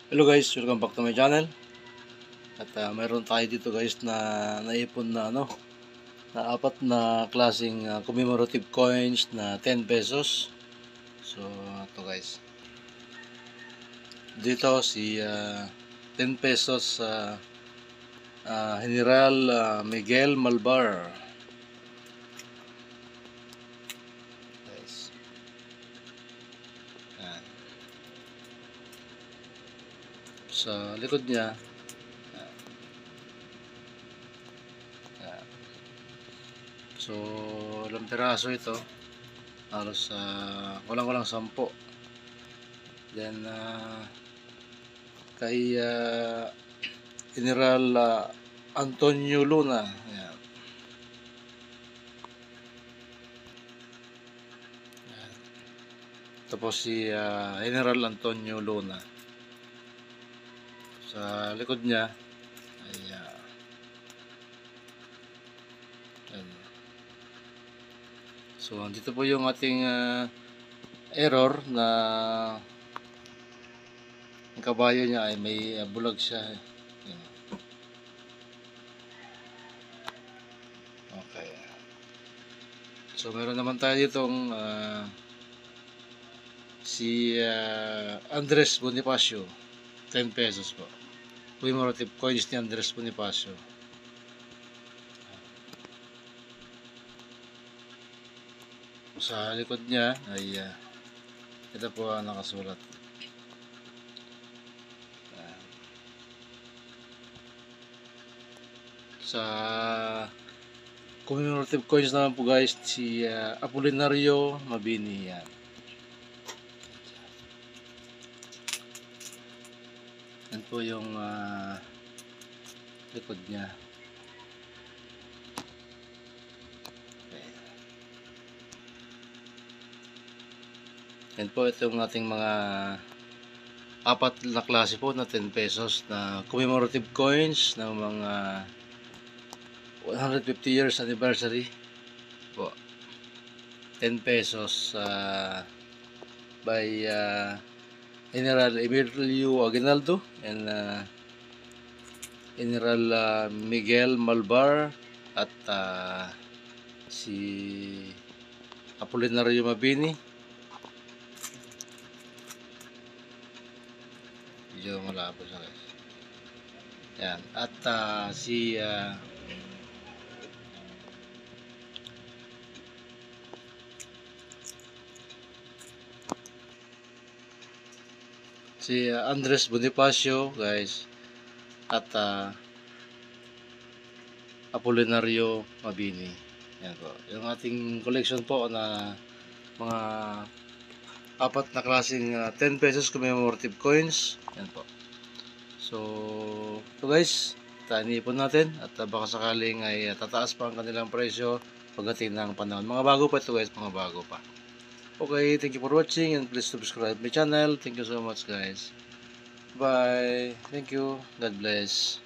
Hello guys, welcome back to my channel. At mayroon tayo dito guys na naipon na na apat na klaseng commemorative coins na 10 pesos. So ito guys. Dito si 10 pesos General Miguel Malvar. Guys. Yan. Sa likod niya so ilang piraso ito, halos walang 10. Then kay General Antonio Luna. Ayan. Ayan. Tapos si General Antonio Luna. Sa likod niya ay so dito po yung ating error na ang kabayo niya ay may bulag siya. Okay. So meron naman tayo ditong si Andres Bonifacio, 10 pesos po. Commemorative coins ni Andres Bonifacio. Sa likod niya ay ito po ang nakasulat. Sa commemorative coins naman po guys, si Apolinario Mabini. Yan. Yan po yung likod niya. Yan po, ito yung ating mga apat na klase po na 10 pesos na commemorative coins ng mga 150 years anniversary po. 10 pesos by General Emilio Aguinaldo and General Miguel Malvar at si Apolinario Mabini. Medyo malabo siya guys. Yan. At si Andres Bonifacio guys at Apolinario Mabini. Yan po. Yung ating collection po na mga apat na klaseng 10 pesos commemorative coins. Yan po. So ito guys, iniipon natin at baka sakaling ay tataas pa ang kanilang presyo pagdating ng panahon. Mga bago pa ito guys, mga bago pa. Okay, thank you for watching and please subscribe my channel. Thank you so much guys. Bye. Thank you. God bless.